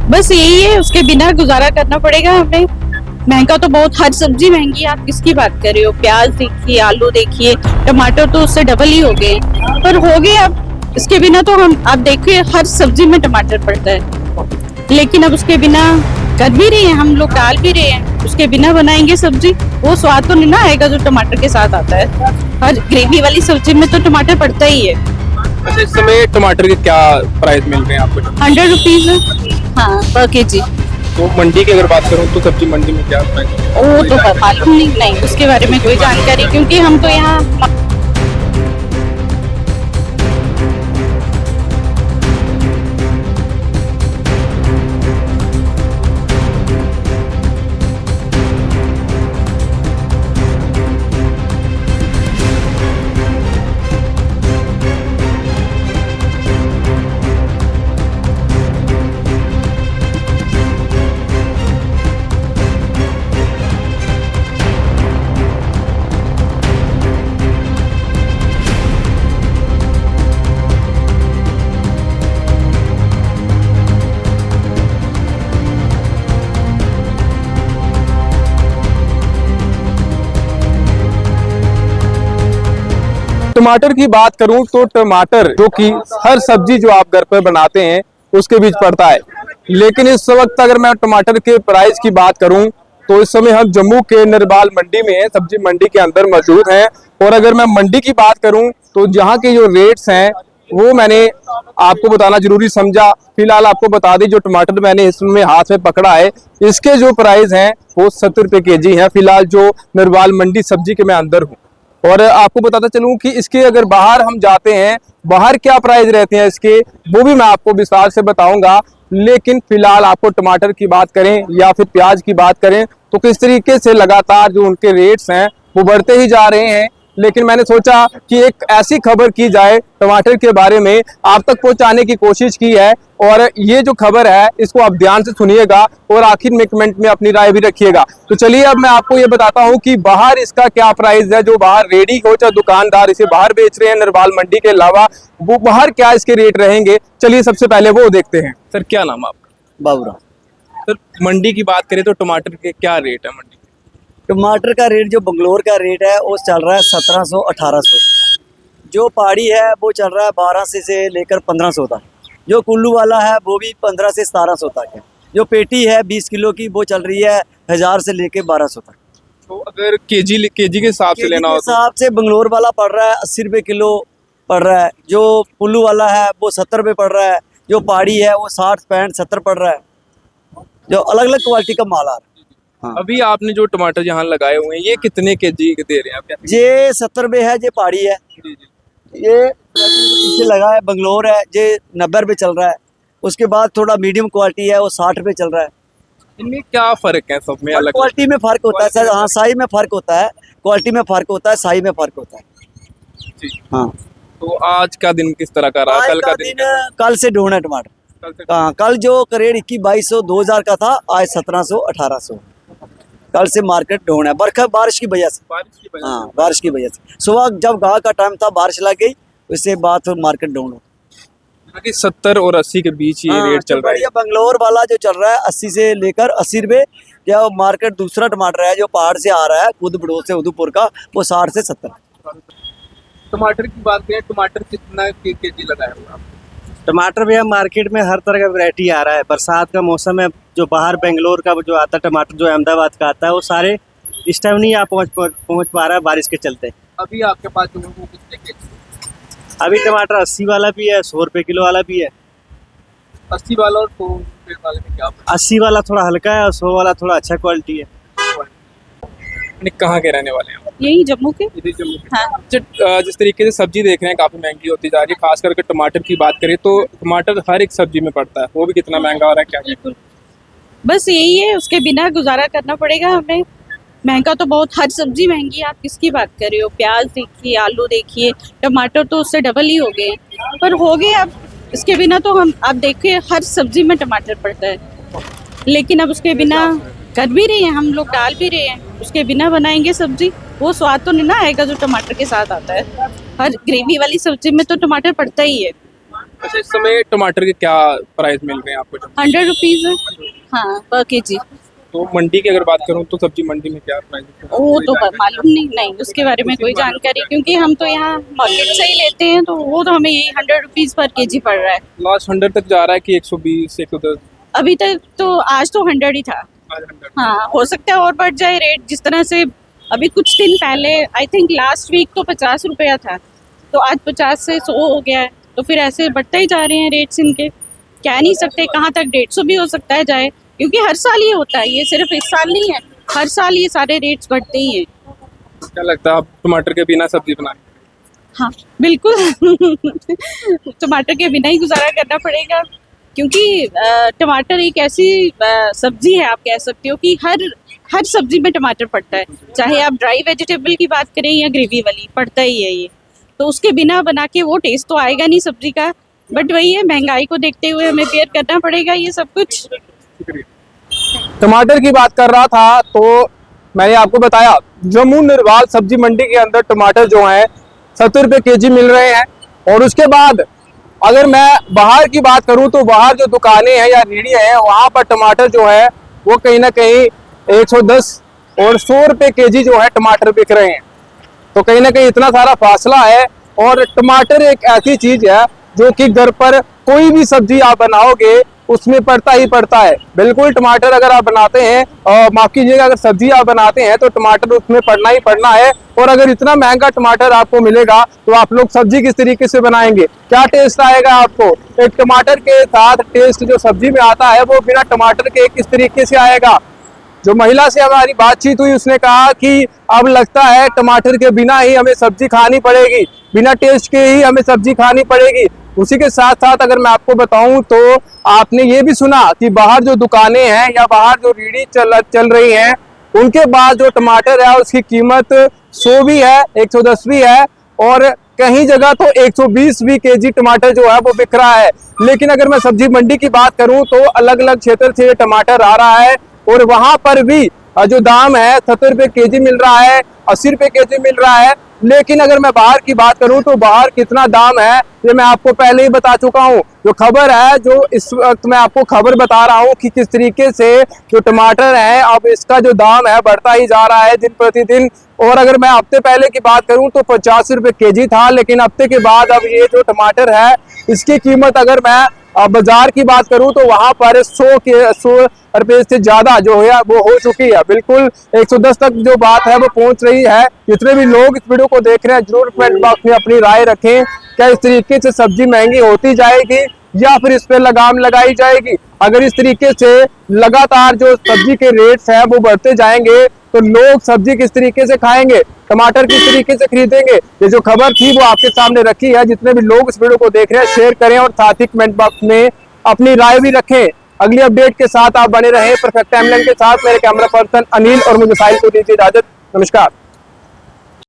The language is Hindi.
बस यही है, उसके बिना गुजारा करना पड़ेगा हमें। महंगा तो बहुत, हर सब्जी महंगी है। आप किसकी बात कर रहे हो? प्याज देखिए, आलू देखिए, टमाटर तो उससे डबल ही हो गए। पर हो गए अब, इसके बिना तो हम, आप देखिए हर सब्जी में टमाटर पड़ता है, लेकिन अब उसके बिना कर भी रहे हैं, हम लोग डाल भी रहे हैं। उसके बिना बनाएंगे सब्जी, वो स्वाद तो नहीं ना आएगा जो टमाटर के साथ आता है। हर ग्रेवी वाली सब्जी में तो टमाटर पड़ता ही है। अच्छा, इस समय टमाटर के क्या प्राइस मिल रहे हैं आपको? 100 रुपीज, हाँ, पर केजी। तो मंडी की अगर बात करूं तो सब्जी मंडी में क्या प्राइस है? वो तो मालूम नहीं, उसके बारे में कोई जानकारी, क्योंकि हम तो यहाँ टमाटर की बात करूं तो टमाटर जो कि हर सब्जी जो आप घर पर बनाते हैं उसके बीच पड़ता है। लेकिन इस वक्त अगर मैं टमाटर के प्राइस की बात करूं तो इस समय हम जम्मू के नरबाल मंडी में हैं, सब्जी मंडी के अंदर मौजूद हैं। और अगर मैं मंडी की बात करूं तो यहाँ के जो रेट्स हैं वो मैंने आपको बताना जरूरी समझा। फिलहाल आपको बता दी, जो टमाटर मैंने इसमें हाथ में पकड़ा है इसके जो प्राइस हैं वो 70 रुपए केजी हैं। फिलहाल जो नरबाल मंडी सब्जी के मैं अंदर हूँ, और आपको बताता चलूं कि इसके अगर बाहर हम जाते हैं, बाहर क्या प्राइस रहते हैं इसके, वो भी मैं आपको विस्तार से बताऊंगा। लेकिन फिलहाल आपको टमाटर की बात करें या फिर प्याज की बात करें तो किस तरीके से लगातार जो उनके रेट्स हैं वो बढ़ते ही जा रहे हैं। लेकिन मैंने सोचा कि एक ऐसी खबर की जाए टमाटर के बारे में, आप तक पहुंचाने की कोशिश की है। और ये जो खबर है इसको आप ध्यान से सुनिएगा और आखिर में कमेंट में अपनी राय भी रखिएगा। तो चलिए अब मैं आपको ये बताता हूँ कि बाहर इसका क्या प्राइस है। जो बाहर रेडी हो चाहे दुकानदार इसे बाहर बेच रहे हैं नरबाल मंडी के अलावा, वो बाहर क्या इसके रेट रहेंगे, चलिए सबसे पहले वो देखते हैं। सर, क्या नाम है आपका? बाबूराव। सर, मंडी की बात करें तो टमाटर के क्या रेट है मंडी? टमाटर का रेट जो बंगलोर का रेट है वो चल रहा है 1700-1800। जो पहाड़ी है वो चल रहा है 1200 से लेकर 1500 तक। जो कुल्लू वाला है वो भी 15 से 1700 तक है। जो पेटी है 20 किलो की वो चल रही है 1000 से लेकर 1200 तक। तो अगर केजी के हिसाब से लेना हो तो हिसाब से बंगलोर वाला पड़ रहा है 80 रुपये किलो पड़ रहा है। जो कुल्लू वाला है वो 70 रुपये पड़ रहा है। जो पहाड़ी है वो 60, 65, 70 पड़ रहा है। जो अलग अलग क्वालिटी का माल आ रहा है। हाँ। अभी आपने जो टमाटर यहाँ लगाए हुए हैं ये कितने केजी के दे रहे हैं आप? क्या ये 70 रुपये है, ये पहाड़ी है। जी जी। ये पीछे लगा है बंगलोर है, ये 90 रुपये चल रहा है। उसके बाद थोड़ा मीडियम क्वालिटी है वो 60 रुपये चल रहा है। इनमें क्या फर्क है? सब में अलग क्वालिटी में फर्क होता है सर। हाँ, साइज में फर्क होता है, क्वालिटी में फर्क होता है, साइज में फर्क होता है। जी। हाँ। तो आज का दिन किस तरह का रहा? आज कल का का दिन दिन कल से ढूंढ है टमाटर। कल से हाँ, कल जो करेड़ 2100 2000 का था, आज 1700 1800। कल से मार्केट ढूंढ है बारिश की वजह से। बारिश की वजह हाँ, बारिश की वजह से सुबह जब गाँव का टाइम था बारिश लग गई, उससे बाद फिर मार्केट डाउन हो। से 70 और 80 के बीच ये रेट चल रहा है। बंगलोर वाला जो चल रहा है 80 से लेकर 80 रुपये। जो मार्केट दूसरा टमाटर है जो पहाड़ से आ रहा है खुद बड़ोद से उधमपुर का, वो 60 से 70। टमाटर की बात करें, टमाटर कितना केजी लगाया हुआ आप? टमाटर भैया मार्केट में हर तरह का वैरायटी आ रहा है। बरसात का मौसम है, जो बाहर बेंगलोर का जो आता है टमाटर, जो अहमदाबाद का आता है, वो सारे इस टाइम नहीं आप पहुँच पा रहा है बारिश के चलते। अभी आपके पास जो है वो कितने केजी? अभी टमाटर 80 वाला भी है, 100 रुपये किलो वाला भी है। 80 वाला और 100 रुपये वाले में क्या? 80 वाला थोड़ा हल्का है और 100 वाला थोड़ा अच्छा क्वालिटी है। कहाँ के रहने वाले हैं? यही जम्मू के। इधर जम्मू के। हाँ। जिस तरीके से सब्जी देख रहे हैं काफी महंगी होती जा रही है, खास करके टमाटर की बात करें तो टमाटर हर एक सब्जी में पड़ता है, वो भी कितना महंगा हो रहा है क्या? बिल्कुल, बस यही है, उसके बिना गुजारा करना पड़ेगा हमें। महंगा तो बहुत, हर सब्जी महंगी है। आप किसकी बात कर रहे हो? प्याज देखिए, आलू देखिए, टमाटर तो उससे डबल ही हो गए। पर हो गए अब, इसके बिना तो हम, आप देखिए हर सब्जी में टमाटर पड़ता है, लेकिन अब उसके बिना कर भी रहे हैं, हम लोग डाल भी रहे हैं। उसके बिना बनाएंगे सब्जी, वो स्वाद तो नहीं ना आएगा जो टमाटर के साथ आता है। हर ग्रेवी वाली सब्जी में तो टमाटर पड़ता ही है। अच्छा, इस समय टमाटर के क्या प्राइस मिल रहे हैं आपको? 100 रुपीज है, हाँ, पर केजी। तो मंडी की अगर बात करूं तो सब्जी मंडी में क्या प्राइस है? वो तो मालूम नहीं, उसके बारे में कोई जानकारी, क्योंकि हम तो यहाँ मार्केट से ही लेते हैं, तो वो तो हमें यही 100 रुपीज पर केजी पड़ रहा है। लास्ट 100 तक जा रहा है कि 120 110? अभी तक तो आज तो 100 ही था। आज 100। हाँ, हो सकता है और बढ़ जाए रेट, जिस तरह से अभी कुछ दिन पहले आई थिंक लास्ट वीक तो 50 रुपया था, तो आज 50 से 100 हो गया है, तो फिर ऐसे बढ़ते ही जा रहे हैं रेट्स इनके। कह नहीं सकते कहाँ तक 150 भी हो सकता है जाए, क्योंकि हर साल ये होता है, ये सिर्फ इस साल नहीं है, हर साल ये सारे रेट्स बढ़ते ही हैं। क्या लगता है आप टमाटर के बिना सब्जी बनाएंगे? हाँ बिल्कुल टमाटर के बिना ही गुजारा करना पड़ेगा, क्योंकि टमाटर एक ऐसी सब्जी है, आप कह सकते हो कि हर सब्जी में टमाटर पड़ता है, चाहे आप ड्राई वेजिटेबल की बात करें या ग्रेवी वाली, पड़ता ही है ये। तो उसके बिना बना के वो टेस्ट तो आएगा नहीं सब्जी का, बट वही है, महंगाई को देखते हुए हमें बेयर करना पड़ेगा ये सब कुछ। टमाटर की बात कर रहा था तो मैंने आपको बताया जम्मू निर्वाल सब्जी मंडी के अंदर टमाटर जो हैं 70 रुपये केजी मिल रहे हैं। और उसके बाद अगर मैं बाहर की बात करूं तो बाहर जो दुकानें हैं या रेहड़ियां हैं वहां पर टमाटर जो है वो कहीं ना कहीं 110 और 100 रुपये केजी जो है टमाटर बिक रहे हैं। तो कहीं ना कहीं इतना सारा फासला है। और टमाटर एक ऐसी चीज है जो कि घर पर कोई भी सब्जी आप बनाओगे उसमें पड़ता ही पड़ता है। बिल्कुल, टमाटर अगर आप बनाते हैं और माफ कीजिएगा अगर सब्जी आप बनाते हैं तो टमाटर उसमें पड़ना ही पड़ना है। और अगर इतना महंगा टमाटर आपको मिलेगा तो आप लोग सब्जी किस तरीके से बनाएंगे, क्या टेस्ट आएगा आपको? एक टमाटर के साथ टेस्ट जो सब्जी में आता है वो बिना टमाटर के किस तरीके से आएगा? जो महिला से हमारी बातचीत हुई उसने कहा कि अब लगता है टमाटर के बिना ही हमें सब्जी खानी पड़ेगी, बिना टेस्ट के ही हमें सब्जी खानी पड़ेगी। उसी के साथ साथ अगर मैं आपको बताऊं तो आपने ये भी सुना कि बाहर जो दुकानें हैं या बाहर जो रेहड़ी चल रही हैं उनके बाद जो टमाटर है उसकी कीमत 100 भी है, 110 भी है और कहीं जगह तो 120 भी केजी टमाटर जो है वो बिक रहा है। लेकिन अगर मैं सब्जी मंडी की बात करूं तो अलग अलग क्षेत्र से टमाटर आ रहा है और वहां पर भी जो दाम है 70 रुपये केजी मिल रहा है, 80 रुपये केजी मिल रहा है। लेकिन अगर मैं बाहर की बात करूं तो बाहर कितना दाम है ये मैं आपको पहले ही बता चुका हूं। जो खबर है, जो इस वक्त मैं आपको खबर बता रहा हूं कि किस तरीके से जो टमाटर है अब इसका जो दाम है बढ़ता ही जा रहा है दिन प्रतिदिन। और अगर मैं हफ्ते पहले की बात करूं तो 50 रुपये केजी था, लेकिन हफ्ते के बाद अब ये जो टमाटर है इसकी कीमत अगर मैं बाजार की बात करूं तो वहां पर 100 रुपये से ज्यादा जो है वो हो चुकी है। बिल्कुल 110 तक जो बात है वो पहुंच रही है। जितने भी लोग इस वीडियो को देख रहे हैं जरूर कमेंट बॉक्स में अपनी राय रखें, क्या इस तरीके से सब्जी महंगी होती जाएगी या फिर इस पे लगाम लगाई जाएगी? अगर इस तरीके से लगातार जो सब्जी के रेट्स हैं वो बढ़ते जाएंगे तो लोग सब्जी किस तरीके से खाएंगे, टमाटर किस तरीके से खरीदेंगे? ये जो खबर थी वो आपके सामने रखी है। जितने भी लोग इस वीडियो को देख रहे हैं शेयर करें और साथ ही कमेंट बॉक्स में अपनी राय भी रखें। अगली अपडेट के साथ आप बने रहें परफेक्ट टाइमलाइन के साथ। मेरे कैमरा पर्सन अनिल और मुझे साहिल को दीजिए इजाजत। नमस्कार।